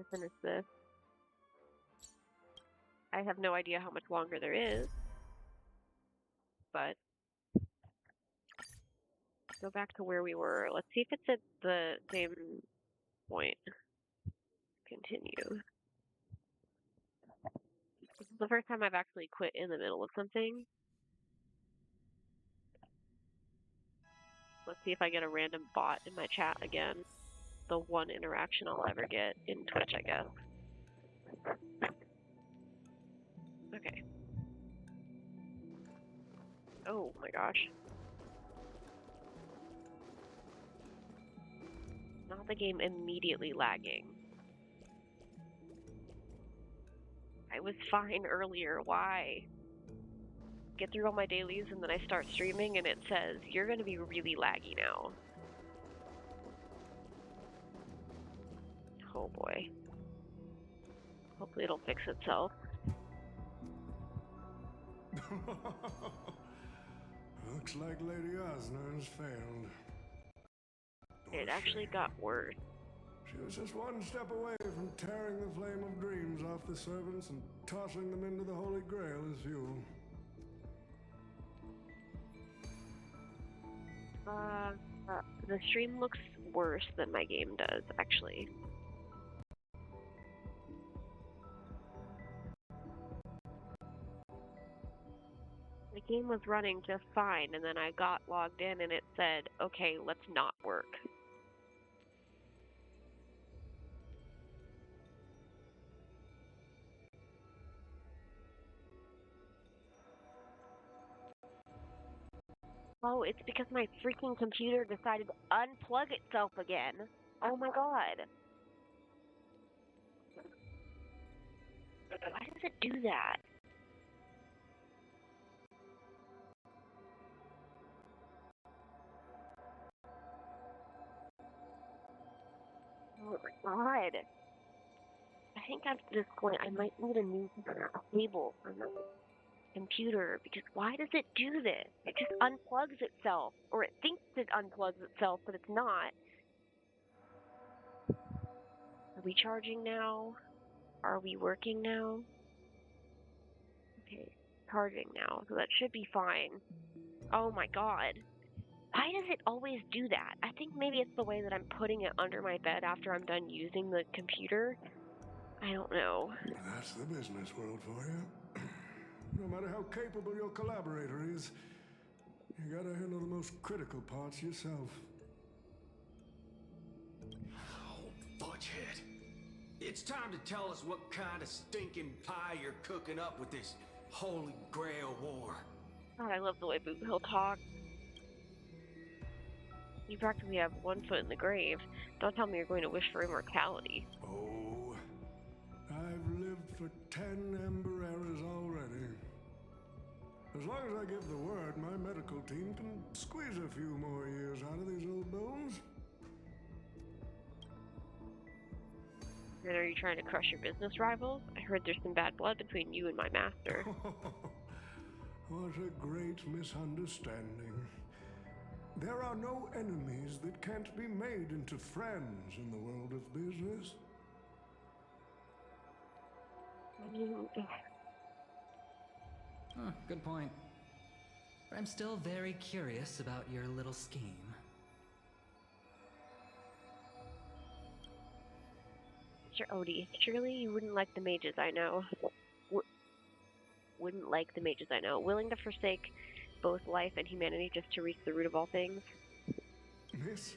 to finish this. I have no idea how much longer there is, but go back to where we were. Let's see if it's at the same point. Continue. This is the first time I've actually quit in the middle of something. Let's see if I get a random bot in my chat again. The one interaction I'll ever get in Twitch, I guess. Okay. Oh my gosh. Not the game immediately lagging. I was fine earlier. Why? Get through all my dailies and then I start streaming and it says, you're gonna be really laggy now. Oh boy. Hopefully it'll fix itself. Looks like Lady Osner has failed. It actually got worse. She was just one step away from tearing the flame of dreams off the servants and tossing them into the Holy Grail as fuel. The stream looks worse than my game does, actually. The game was running just fine, and then I got logged in and it said, okay, let's not work. Oh, it's because my freaking computer decided to unplug itself again. Oh my god. Why does it do that? Oh my god. I think at this point I might need a new cable for my computer because why does it do this? It just unplugs itself, or it thinks it unplugs itself, but it's not. Are we charging now? Are we working now? Okay, charging now, so that should be fine. Oh my god. Why does it always do that? I think maybe it's the way that I'm putting it under my bed after I'm done using the computer. I don't know. That's the business world for you. No matter how capable your collaborator is, you gotta handle the most critical parts yourself. Oh, Butchhead. It's time to tell us what kind of stinking pie you're cooking up with this Holy Grail war. God, I love the way He'll talk. You practically have one foot in the grave. Don't tell me you're going to wish for immortality. Oh, I've lived for 10 Ember Eras already. As long as I give the word, my medical team can squeeze a few more years out of these old bones. And are you trying to crush your business rivals? I heard there's some bad blood between you and my master. What a great misunderstanding. There are no enemies that can't be made into friends in the world of business. Good point. But I'm still very curious about your little scheme. Mr. Odie, surely you wouldn't like the mages I know. Wouldn't like the mages I know. Willing to forsake both life and humanity just to reach the root of all things? Miss,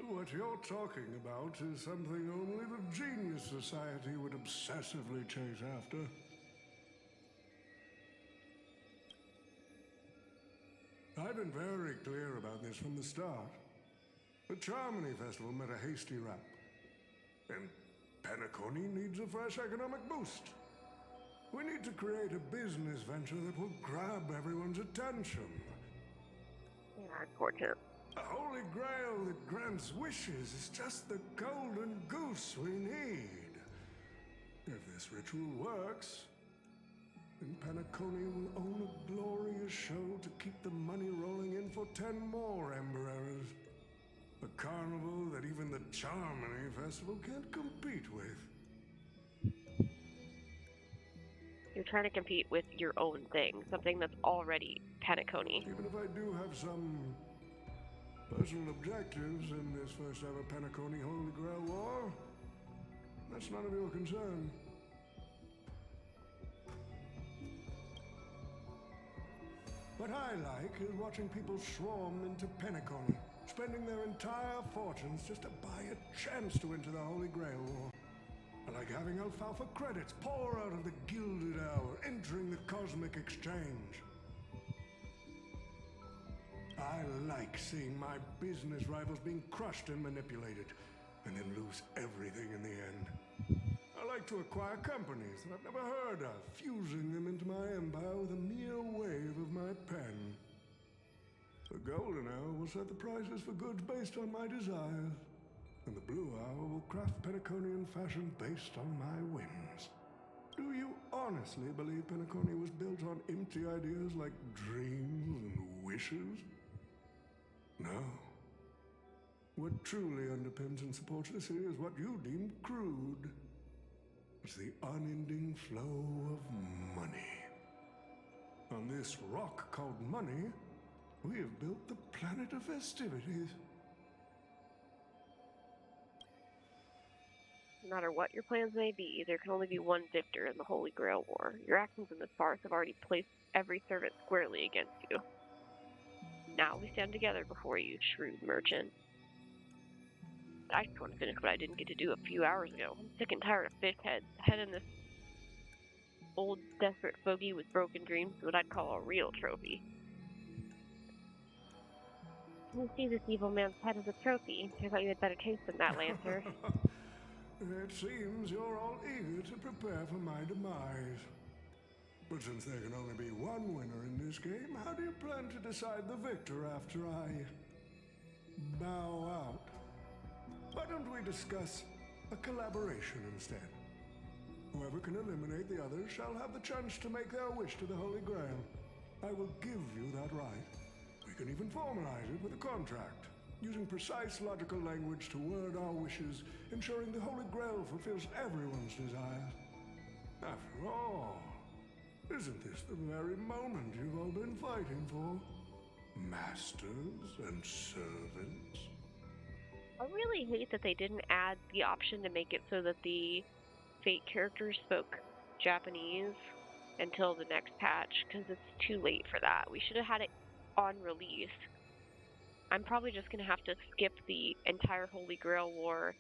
what you're talking about is something only the Genius Society would obsessively chase after. I've been very clear about this from the start. The Charmony Festival met a hasty rap. And Penacony needs a fresh economic boost. We need to create a business venture that will grab everyone's attention. Yeah, unfortunate. A holy grail that grants wishes is just the golden goose we need. If this ritual works, then Penacony will own a glorious show to keep the money rolling in for 10 more Ember Eras. A carnival that even the Charmony Festival can't compete with. You're trying to compete with your own thing, something that's already Penacony. Even if I do have some personal objectives in this first ever Penacony Holy Grail War, that's none of your concern. What I like is watching people swarm into Penacony, spending their entire fortunes just to buy a chance to enter the Holy Grail War. I like having alfalfa credits pour out of the Gilded Hour, entering the Cosmic Exchange. I like seeing my business rivals being crushed and manipulated, and then lose everything in the end. I like to acquire companies that I've never heard of, fusing them into my empire with a mere wave of my pen. The Golden Hour will set the prices for goods based on my desires, and the Blue Hour will craft Penaconian fashion based on my whims. Do you honestly believe Penacony was built on empty ideas like dreams and wishes? No. What truly underpins and supports this here is what you deem crude. It's the unending flow of money. On this rock called money, we have built the planet of festivities. No matter what your plans may be, there can only be one victor in the Holy Grail War. Your actions in this farce have already placed every servant squarely against you. Now we stand together before you, shrewd merchant. I just want to finish what I didn't get to do a few hours ago. I'm sick and tired of fish heads. Heading this old, desperate fogey with broken dreams is what I'd call a real trophy. You see this evil man's head as a trophy. I thought you had better taste than that, Lancer. It seems you're all eager to prepare for my demise. But since there can only be one winner in this game, how do you plan to decide the victor after I bow out? Why don't we discuss a collaboration instead? Whoever can eliminate the others shall have the chance to make their wish to the Holy Grail. I will give you that right. We can even formalize it with a contract, using precise logical language to word our wishes, ensuring the Holy Grail fulfills everyone's desires. After all, isn't this the very moment you've all been fighting for? Masters and servants? I really hate that they didn't add the option to make it so that the Fate characters spoke Japanese until the next patch, because it's too late for that. We should have had it on release. I'm probably just going to have to skip the entire Holy Grail War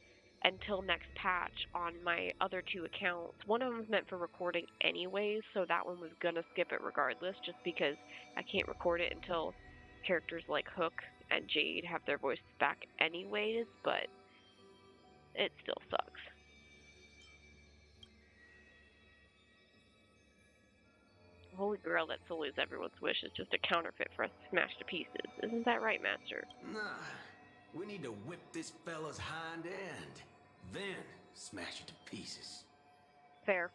until next patch on my other two accounts. One of them's meant for recording anyways, so that one was going to skip it regardless, just because I can't record it until characters like Hook and Jade have their voices back anyways, but it still sucks. Holy Grail that sullies everyone's wish is just a counterfeit for us to smash to pieces. Isn't that right, Master? Nah, we need to whip this fella's hind end, then smash it to pieces. Fair.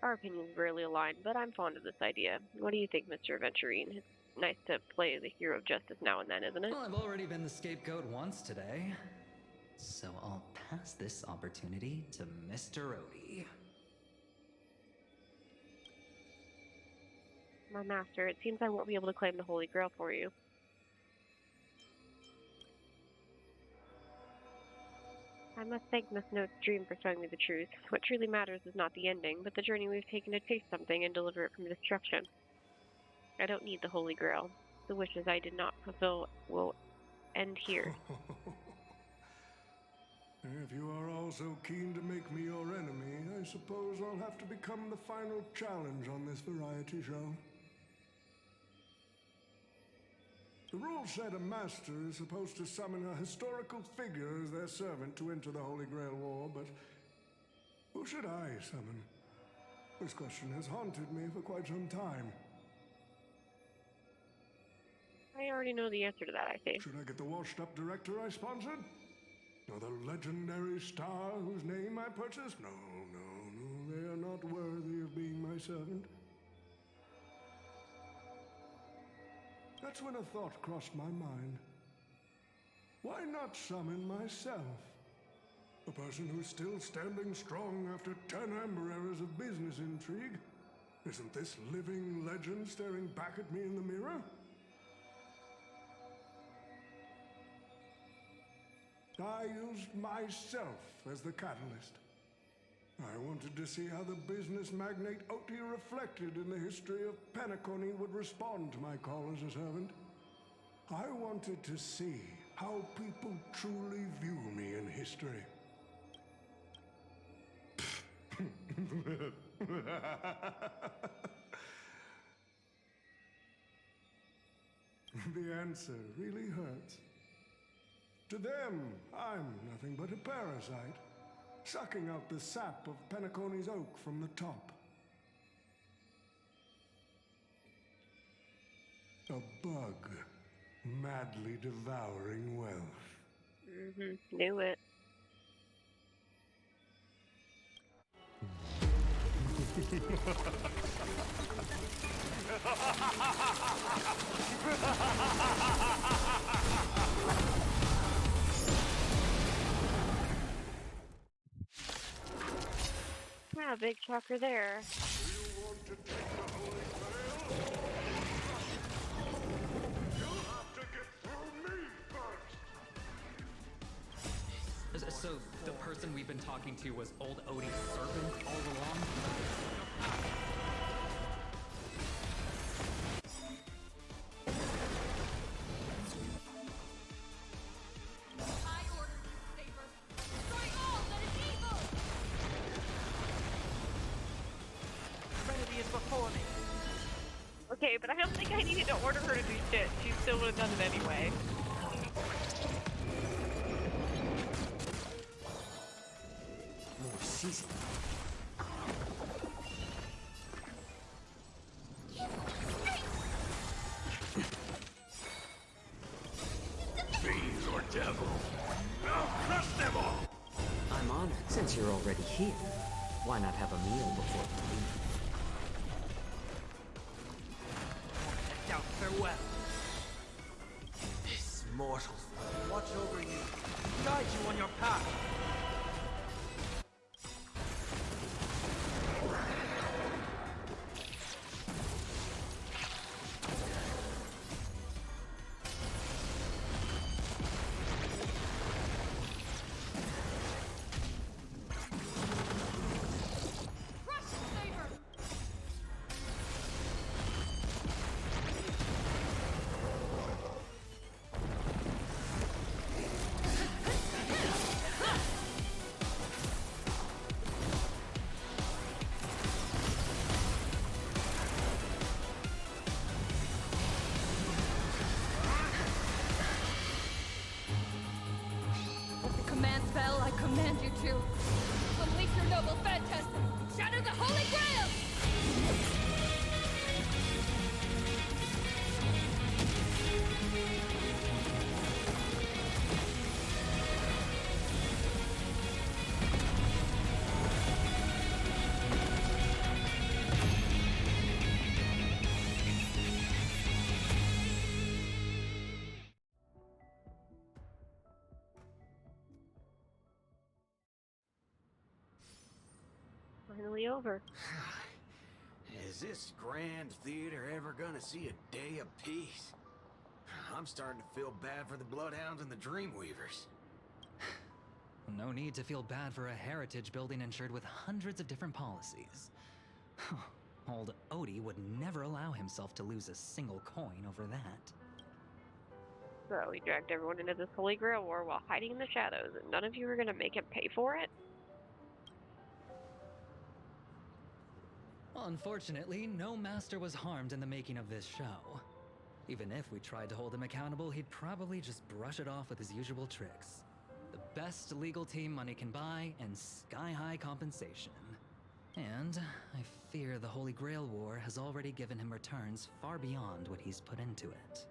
Our opinions rarely align, but I'm fond of this idea. What do you think, Mr. Aventurine? It's nice to play the hero of justice now and then, isn't it? Well, I've already been the scapegoat once today, so I'll pass this opportunity to Mr. Odie. My master, it seems I won't be able to claim the Holy Grail for you. I must thank Miss Note's dream for showing me the truth. What truly matters is not the ending, but the journey we've taken to taste something and deliver it from destruction. I don't need the Holy Grail. The wishes I did not fulfill will end here. If you are all so keen to make me your enemy, I suppose I'll have to become the final challenge on this variety show. The rules said a master is supposed to summon a historical figure as their servant to enter the Holy Grail War, but who should I summon? This question has haunted me for quite some time. I already know the answer to that, I think. Should I get the washed-up director I sponsored? Or the legendary star whose name I purchased? No, they are not worthy of being my servant. That's when a thought crossed my mind. why not summon myself? A person who's still standing strong after 10 amber eras of business intrigue. Isn't this living legend staring back at me in the mirror? I used myself as the catalyst. I wanted to see how the business magnate Oti reflected in the history of Penacony would respond to my call as a servant. I wanted to see how people truly view me in history. The answer really hurts. To them, I'm nothing but a parasite, sucking out the sap of Penacony's oak from the top. A bug, madly devouring wealth. Knew it. Ah, big shocker there. Do you want to take the Holy Grail? You'll have to get through me first! So, the person we've been talking to was old Odie's servant all along? I order you, Saber. Destroy all that is evil! Serenity is before me. Okay, but I don't think I needed to order her to do shit. She still would have done it anyway. More season. Fiends or devils. I'll crush them all! I'm honored. Since you're already here, why not have a meal before we leave? Now, farewell. This mortal watch over you, guide you on your path. Crush it, Saber! With the command spell, I command you to unleash your noble phantasm! Shatter the Holy Grail! Finally over. Is this grand theater ever gonna see a day of peace? I'm starting to feel bad for the Bloodhounds and the Dreamweavers. No need to feel bad for a heritage building insured with hundreds of different policies. Old Odie would never allow himself to lose a single coin over that. So he dragged everyone into this Holy Grail war while hiding in the shadows, and none of you were gonna make him pay for it? Unfortunately, no master was harmed in the making of this show. Even if we tried to hold him accountable, he'd probably just brush it off with his usual tricks. The best legal team money can buy, and sky-high compensation. And I fear the Holy Grail War has already given him returns far beyond what he's put into it.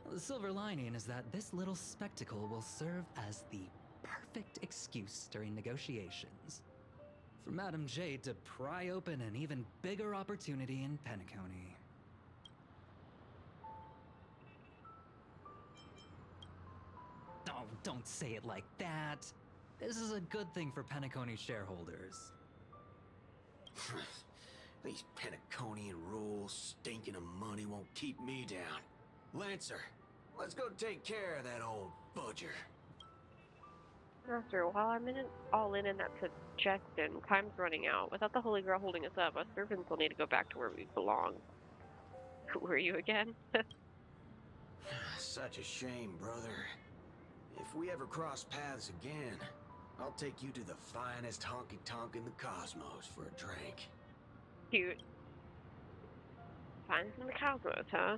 The silver lining is that this little spectacle will serve as the perfect excuse during negotiations for Madame Jade to pry open an even bigger opportunity in Penacony. Oh, don't say it like that. This is a good thing for Penacony shareholders. These Penaconian rules, stinking of money won't keep me down. Lancer, let's go take care of that old budger. Master, while I'm all in that suggestion, time's running out. Without the Holy Grail holding us up, us servants will need to go back to where we belong. Who are you again? Such a shame, brother. If we ever cross paths again, I'll take you to the finest honky-tonk in the cosmos for a drink. Cute. Finds in the cosmos, huh?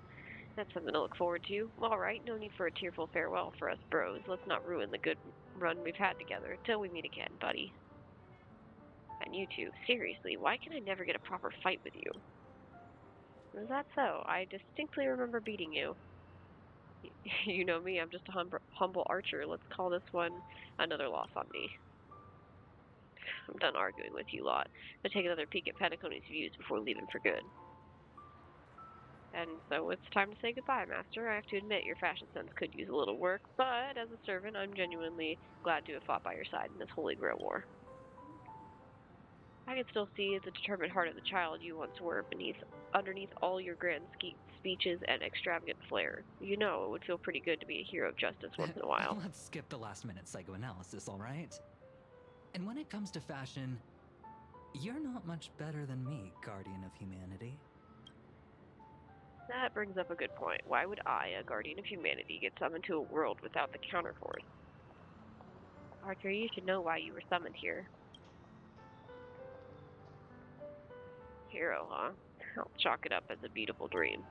That's something to look forward to. All right, no need for a tearful farewell for us bros. Let's not ruin the good run we've had together till we meet again, buddy. And you two, seriously, why can I never get a proper fight with you? Is that so? I distinctly remember beating you. You know me, I'm just a humble archer. Let's call this one another loss on me. I'm done arguing with you lot. I'll take another peek at Penacony's views before leaving for good. And so it's time to say goodbye, Master. I have to admit, your fashion sense could use a little work, but as a servant, I'm genuinely glad to have fought by your side in this Holy Grail war. I can still see the determined heart of the child you once were underneath all your grand speeches and extravagant flair. You know, it would feel pretty good to be a hero of justice once in a while. Let's skip the last-minute psychoanalysis, all right? And when it comes to fashion, you're not much better than me, Guardian of Humanity. That brings up a good point. Why would I, a guardian of humanity, get summoned to a world without the counterforce? Archer, you should know why you were summoned here. Hero, huh? I'll chalk it up as a beautiful dream.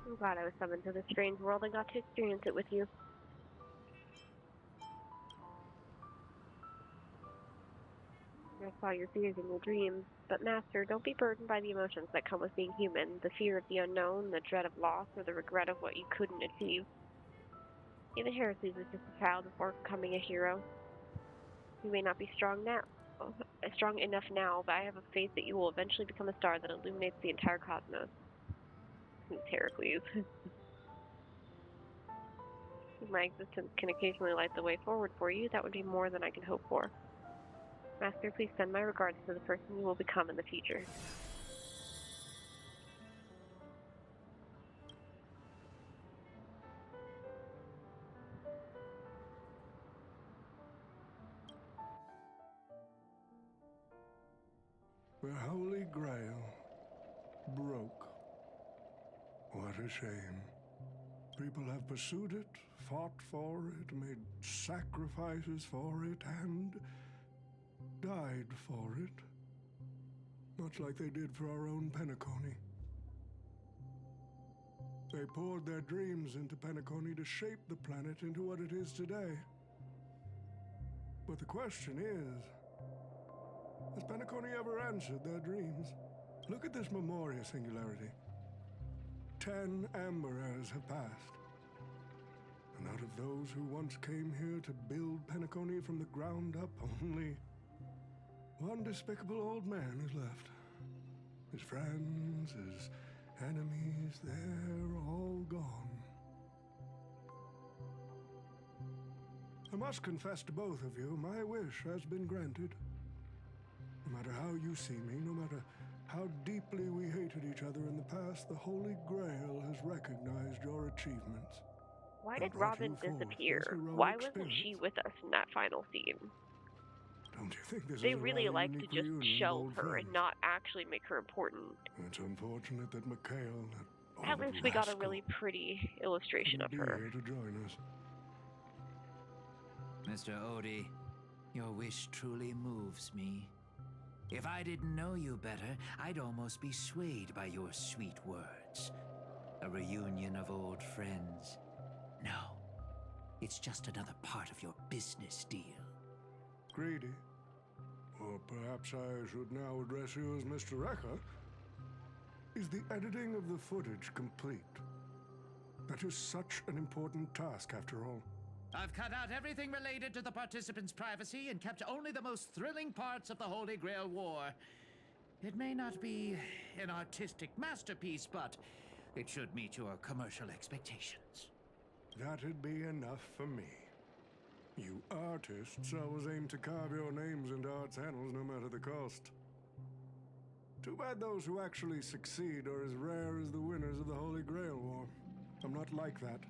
I'm glad I was summoned to this strange world and got to experience it with you. I saw your fears in your dreams, but Master, don't be burdened by the emotions that come with being human, the fear of the unknown, the dread of loss, or the regret of what you couldn't achieve. Even Heracles was just a child before becoming a hero. You may not be strong enough now, but I have a faith that you will eventually become a star that illuminates the entire cosmos. Who's Heracles? If my existence can occasionally light the way forward for you, that would be more than I can hope for. Master, please send my regards to the person you will become in the future. The Holy Grail broke. What a shame. People have pursued it, fought for it, made sacrifices for it, and died for it. Much like they did for our own Penacony. They poured their dreams into Penacony to shape the planet into what it is today. But the question is, has Penacony ever answered their dreams? Look at this Memoria singularity. 10 Amber Eras have passed. And out of those who once came here to build Penacony from the ground up, only one despicable old man is left. His friends, his enemies, they're all gone. I must confess to both of you, my wish has been granted. No matter how you see me, no matter how deeply we hated each other in the past, the Holy Grail has recognized your achievements. Why did Robin disappear? Why wasn't she with us in that final scene? Don't you think this They is a really rather like to unique just reunion of shelve old her and friends? not actually make her important. It's unfortunate that Mikhail, that At old least we got a rascal, really pretty illustration of couldn't be her. here to join us. Mr. Odie, your wish truly moves me. If I didn't know you better, I'd almost be swayed by your sweet words. A reunion of old friends. No, it's just another part of your business deal. Greedy. Or perhaps I should now address you as Mr. Rekka. Is the editing of the footage complete? That is such an important task, after all. I've cut out everything related to the participants' privacy and kept only the most thrilling parts of the Holy Grail War. It may not be an artistic masterpiece, but it should meet your commercial expectations. That'd be enough for me. You artists always aim to carve your names into art annals no matter the cost. Too bad those who actually succeed are as rare as the winners of the Holy Grail War. I'm not like that.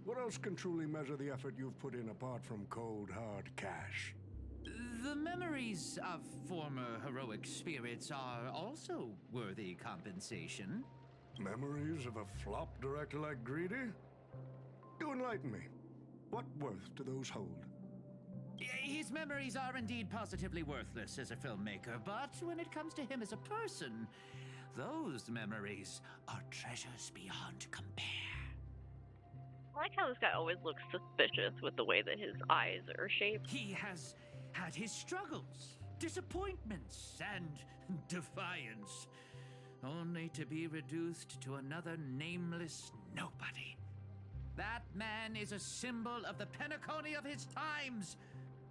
What else can truly measure the effort you've put in apart from cold, hard cash? The memories of former heroic spirits are also worthy compensation. Memories of a flop director like Greedy? Do enlighten me. What worth do those hold? His memories are indeed positively worthless as a filmmaker, but when it comes to him as a person, those memories are treasures beyond compare. I like how this guy always looks suspicious with the way that his eyes are shaped. He has had his struggles, disappointments, and defiance, only to be reduced to another nameless nobody. That man is a symbol of the Penacony of his times,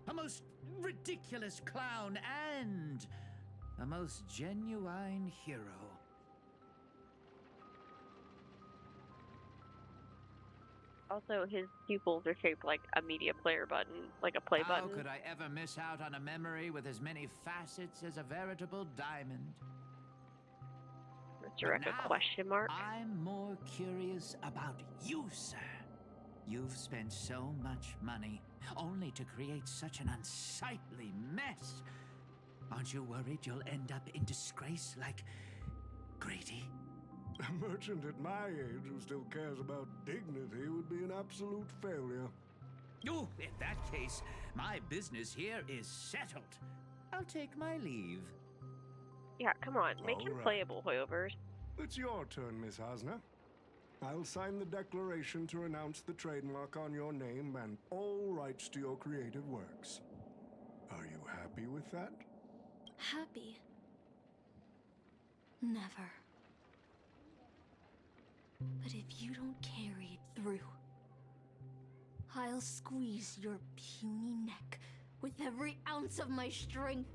a most ridiculous clown and a most genuine hero. Also, his pupils are shaped like a media player button, like a play button. How could I ever miss out on a memory with as many facets as a veritable diamond? Mr. Rekka question mark. I'm more curious about you, sir. You've spent so much money, only to create such an unsightly mess. Aren't you worried you'll end up in disgrace like Greedy? A merchant at my age who still cares about dignity would be an absolute failure. Oh, in that case, my business here is settled. I'll take my leave. Yeah, come on, make him Alright. playable, Hoyovers. It's your turn, Miss Hasna. I'll sign the declaration to renounce the trademark on your name and all rights to your creative works. Are you happy with that? Happy? Never. But if you don't carry it through, I'll squeeze your puny neck with every ounce of my strength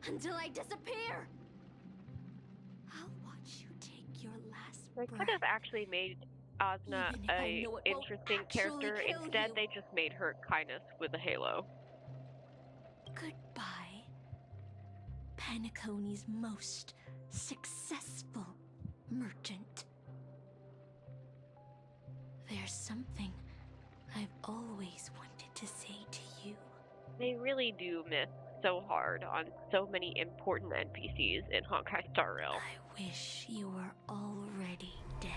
until I disappear. I'll watch you take your last They breath. could have actually made Asna Even if I a know it won't interesting actually character. kill Instead, you. they just made her kindness with a halo. Goodbye, Penacony's most successful merchant. There's something I've always wanted to say to you. They really do miss so hard on so many important NPCs in Honkai Star Rail. I wish you were already dead.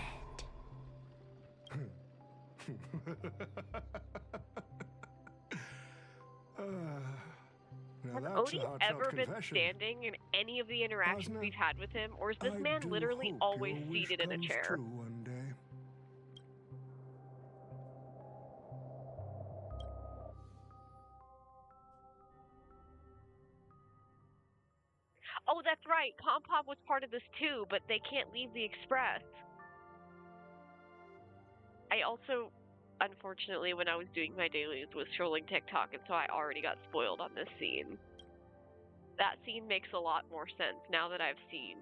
Now Has that's Odie a heartfelt ever been confession. standing in any of the interactions Asna, we've had with him, or is this I man do literally hope always your wish seated in a comes chair? true one day. Oh, that's right. Compom was part of this too, but they can't leave the Express. I also, unfortunately, when I was doing my dailies, was scrolling TikTok, and so I already got spoiled on this scene. That scene makes a lot more sense now that I've seen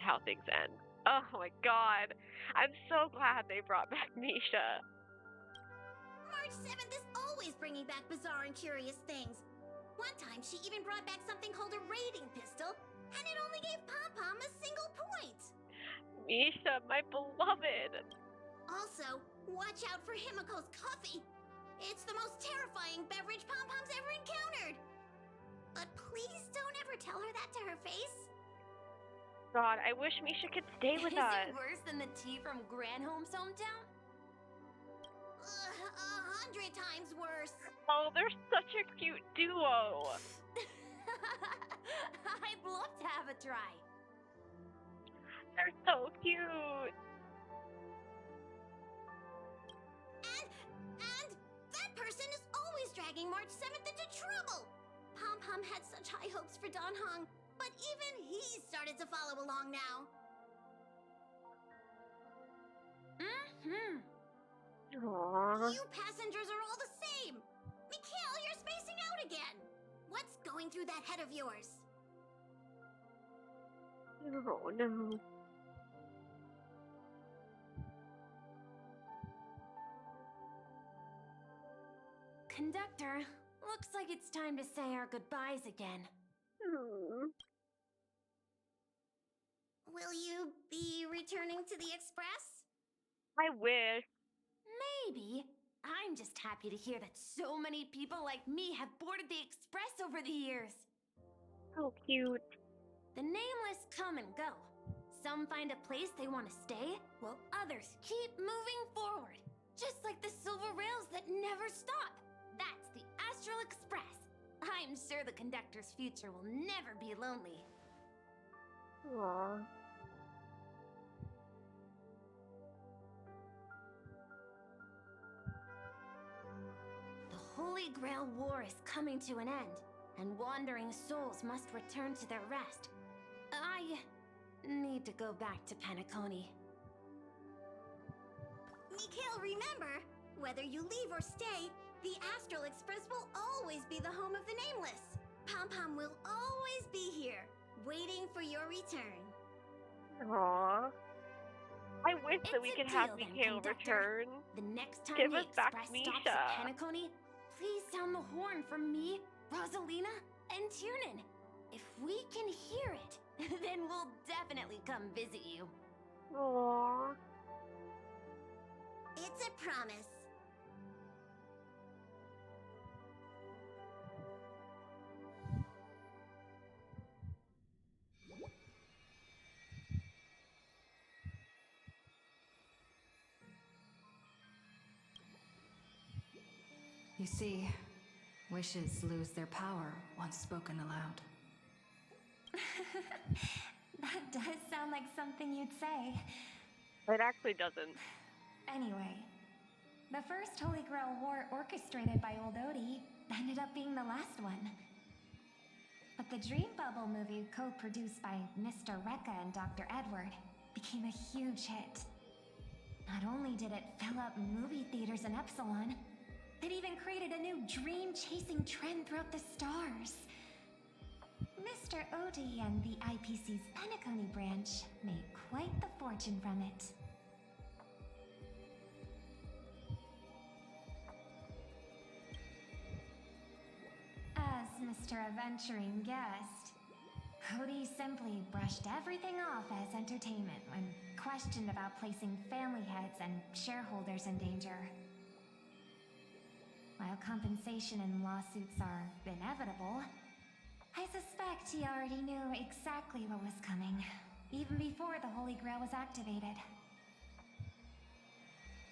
how things end. Oh my god. I'm so glad they brought back Misha. March 7th is always bringing back bizarre and curious things. One time, she even brought back something called a raiding pistol, and it only gave Pom-Pom a single point. Misha, my beloved. Also, watch out for Himiko's coffee. It's the most terrifying beverage Pom-Pom's ever encountered. But please don't ever tell her that to her face. God, I wish Misha could stay with Is us. it worse than the tea from Granholm's hometown? 100 times worse. Oh, they're such a cute duo. I'd love to have a try. They're so cute. And that person is always dragging March 7th into trouble. Pom-Pom had such high hopes for Don Hong, but even he started to follow along now. Mm-hmm. Aww. You passengers are all the same. Mikhail, you're spacing out again. What's going through that head of yours? Oh no. Conductor, looks like it's time to say our goodbyes again. Will you be returning to the express? I wish. Maybe. I'm just happy to hear that so many people like me have boarded the express over the years. So cute. The nameless come and go. Some find a place they want to stay, while others keep moving forward. Just like the silver rails that never stop. That's the Astral Express. I'm sure the conductor's future will never be lonely. Aww. The Holy Grail War is coming to an end, and wandering souls must return to their rest. I need to go back to Penacony. Mikhail, remember, whether you leave or stay, the Astral Express will always be the home of the Nameless. Pom-Pom will always be here, waiting for your return. Aww. I wish that we It's a could have deal then, Mikhail conductor. return. The next time Give the us back express stops Misha. at Penacony, please sound the horn for me, Rosalina, and Tiernan. If we can hear it, then we'll definitely come visit you. Aww. It's a promise. You see, wishes lose their power once spoken aloud. That does sound like something you'd say. It actually doesn't. Anyway, the first Holy Grail War orchestrated by Old Odie ended up being the last one. But the Dream Bubble movie, co-produced by Mr. Rekka and Dr. Edward, became a huge hit. Not only did it fill up movie theaters in Epsilon, it even created a new dream-chasing trend throughout the stars. Mr. Odie and the IPC's Penacony branch made quite the fortune from it. As Mr. Adventuring guessed, Odie simply brushed everything off as entertainment when questioned about placing family heads and shareholders in danger. While compensation and lawsuits are inevitable, I suspect he already knew exactly what was coming, even before the Holy Grail was activated.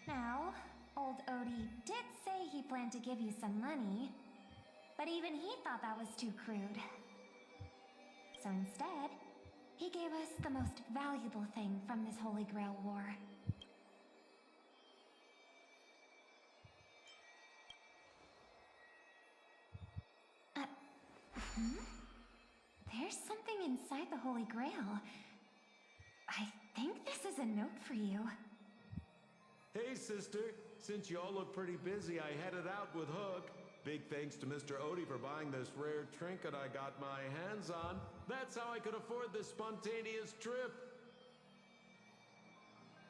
Now, old Odie did say he planned to give you some money, but even he thought that was too crude. So instead, he gave us the most valuable thing from this Holy Grail War. There's something inside the Holy Grail. I think this is a note for you. Hey, sister. Since you all look pretty busy, I headed out with Hook. Big thanks to Mr. Odie for buying this rare trinket I got my hands on. That's how I could afford this spontaneous trip.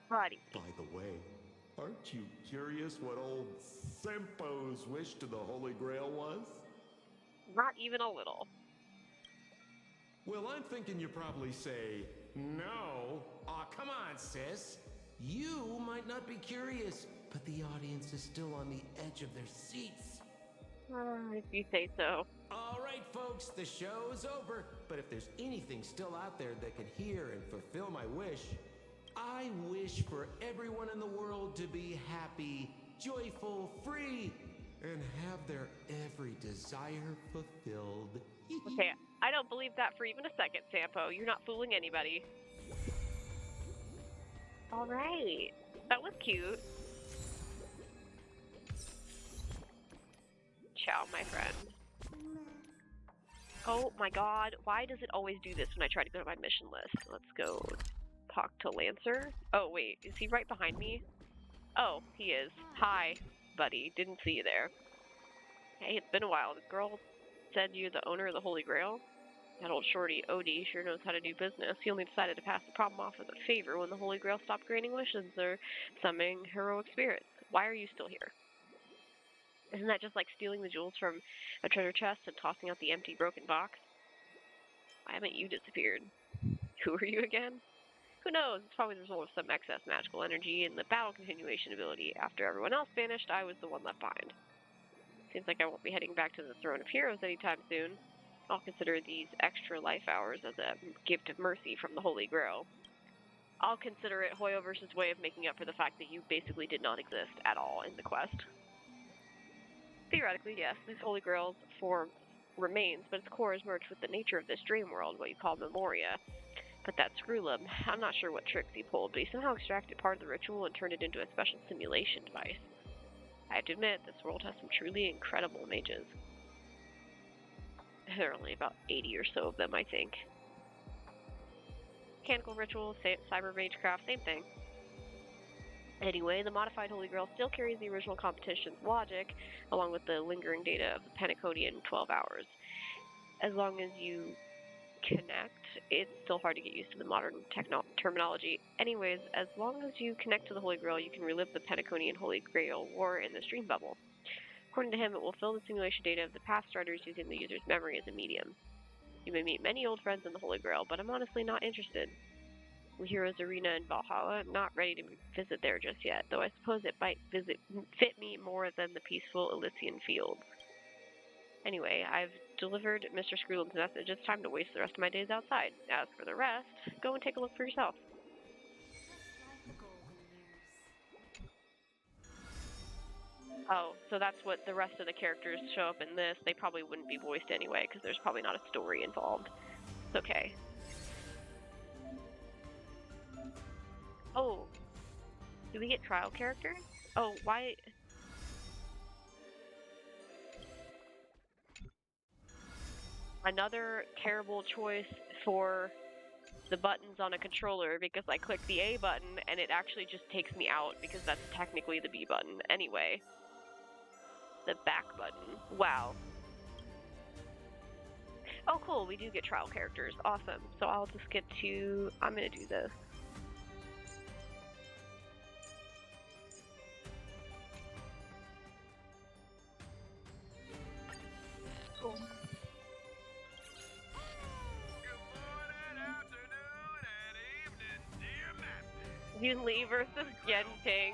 Buddy. By the way, aren't you curious what old Sempo's wish to the Holy Grail was? Not even a little. Well, I'm thinking you probably say, no. Aw, come on, sis. You might not be curious, but the audience is still on the edge of their seats. If you say so. All right, folks, the show's over. But if there's anything still out there that can hear and fulfill my wish, I wish for everyone in the world to be happy, joyful, free, and have their every desire fulfilled. Okay, I don't believe that for even a second, Sampo. You're not fooling anybody. Alright. That was cute. Ciao, my friend. Oh my god, why does it always do this when I try to go to my mission list? Let's go talk to Lancer. Oh wait, is he right behind me? Oh, he is. Hi. buddy. Didn't see you there. Hey, it's been a while. The girl said you're the owner of the Holy Grail? That old shorty, Odie, sure knows how to do business. He only decided to pass the problem off as a favor when the Holy Grail stopped granting wishes or summoning heroic spirits. Why are you still here? Isn't that just like stealing the jewels from a treasure chest and tossing out the empty, broken box? Why haven't you disappeared? Who are you again? Who knows? It's probably the result of some excess magical energy and the battle continuation ability. After everyone else vanished, I was the one left behind. Seems like I won't be heading back to the Throne of Heroes anytime soon. I'll consider these extra life hours as a gift of mercy from the Holy Grail. I'll consider it Hoyoverse's way of making up for the fact that you basically did not exist at all in the quest. Theoretically, yes, this Holy Grail's form remains, but its core is merged with the nature of this dream world, what you call Memoria. But that Screwlum, I'm not sure what tricks he pulled, but he somehow extracted part of the ritual and turned it into a special simulation device. I have to admit, this world has some truly incredible mages. There are only about 80 or so of them, I think. Mechanical rituals, cyber magecraft, same thing. Anyway, the modified Holy Grail still carries the original competition's logic, along with the lingering data of the Penaconian 12 hours. As long as you connect, it's still hard to get used to the modern terminology. Anyways, as long as you connect to the Holy Grail, you can relive the Penaconian Holy Grail war in the stream bubble. According to him, it will fill the simulation data of the past starters using the user's memory as a medium. You may meet many old friends in the Holy Grail, but I'm honestly not interested. The Heroes Arena in Valhalla, I'm not ready to visit there just yet, though I suppose it might fit me more than the peaceful Elysian fields. Anyway, I've delivered Mr. Screwlum's message. It's time to waste the rest of my days outside. As for the rest, go and take a look for yourself. Oh, so that's what the rest of the characters show up in this. They probably wouldn't be voiced anyway, because there's probably not a story involved. It's okay. Oh, do we get trial characters? Oh, why? Another terrible choice for the buttons on a controller, because I click the A button and it actually just takes me out because that's technically the B button anyway. The back button. Wow. Oh cool, we do get trial characters. Awesome. So I'll just get to... I'm gonna do this. Cool. Yunli versus Yenting.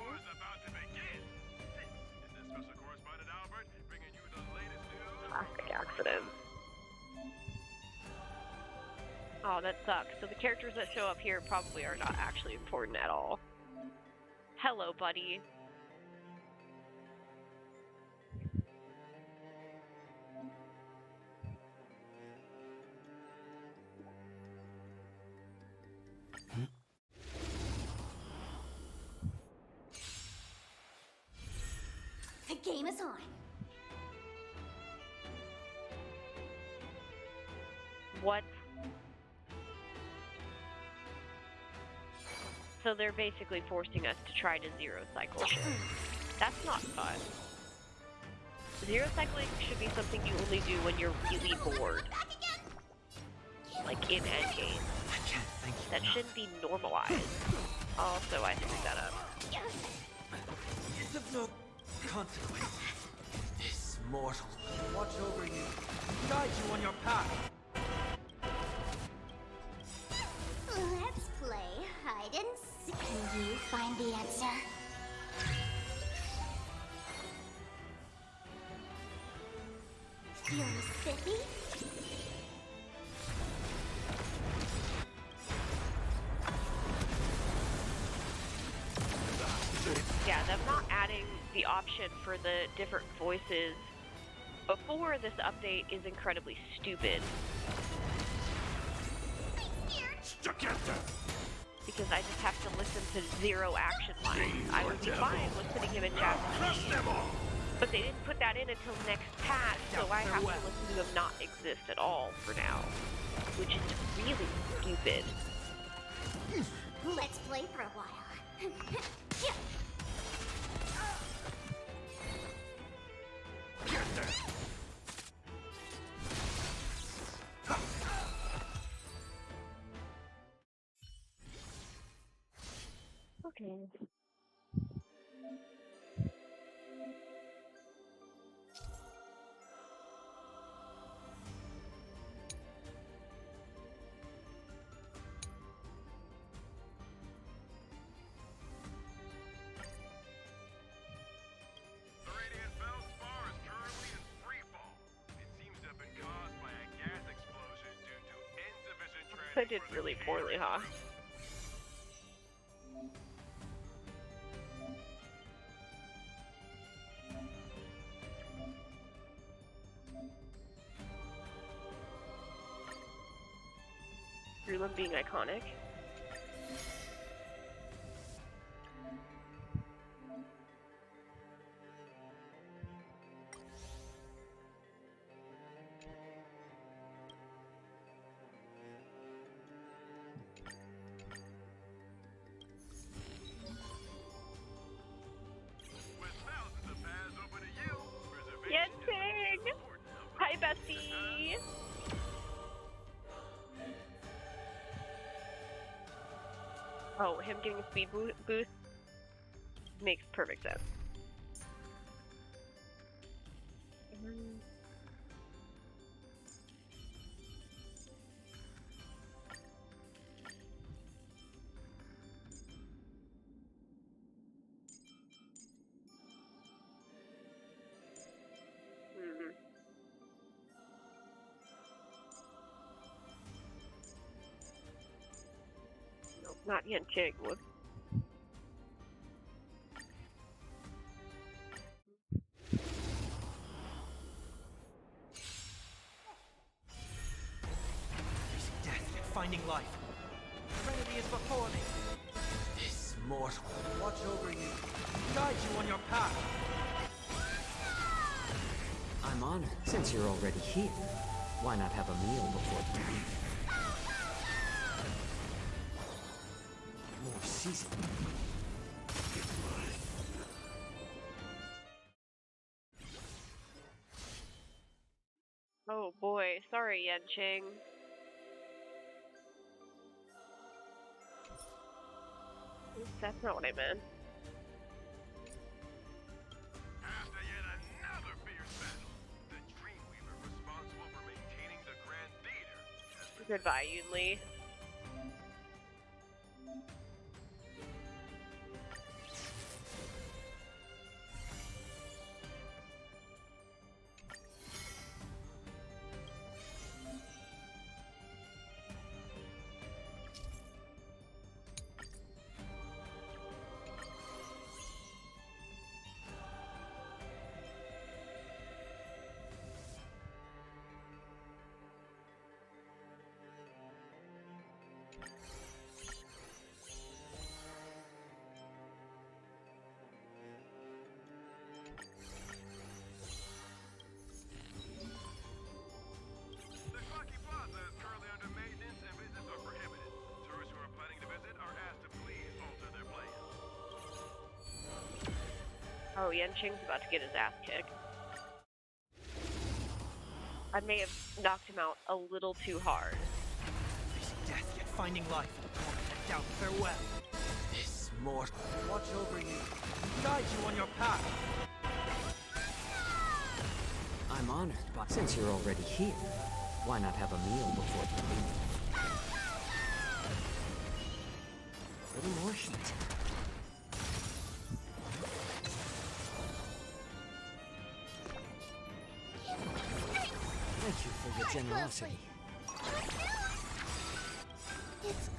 Classic accident. Oh, that sucks. So the characters that show up here probably are not actually important at all. Hello, buddy. The game is on. What? So they're basically forcing us to try to zero cycle shit. That's not fun. Zero cycling should be something you only do when you're really bored. Like in endgame. That shouldn't be normalized. Also, I screwed that up. It's of no consequence. This mortal watch over you, guide you on your path. Let's play hide and seek. Can you find the answer? Feeling spiffy? Yeah, them not adding the option for the different voices before this update is incredibly stupid. Because I just have to listen to zero action lines. I would be fine with putting him in Japanese. But they didn't put that in until next patch, so I have to listen to him not exist at all for now. Which is really stupid. Let's play for a while. I did really poorly, huh? Through them being iconic. Yenting! Hi, Bessie! Oh, him getting a speed boost makes perfect sense. No, not Yenting. Death and finding life. Trinity is before me. This mortal will watch over you, guide you on your path. I'm honored. Since you're already here, why not have a meal before you leave? More seasoning. Oh boy, sorry, Yenching. That's not what I meant. After yet another fierce battle, the Dreamweaver responsible for maintaining the Grand Theater. Goodbye, Yunli. Oh, Yenching's about to get his ass kicked. I may have knocked him out a little too hard. Facing death yet finding life. And doubt farewell. This mortal will watch over you, guide you on your path. I'm honored, but since you're already here, why not have a meal before you leave? A little more heat. Thank you for your generosity. It's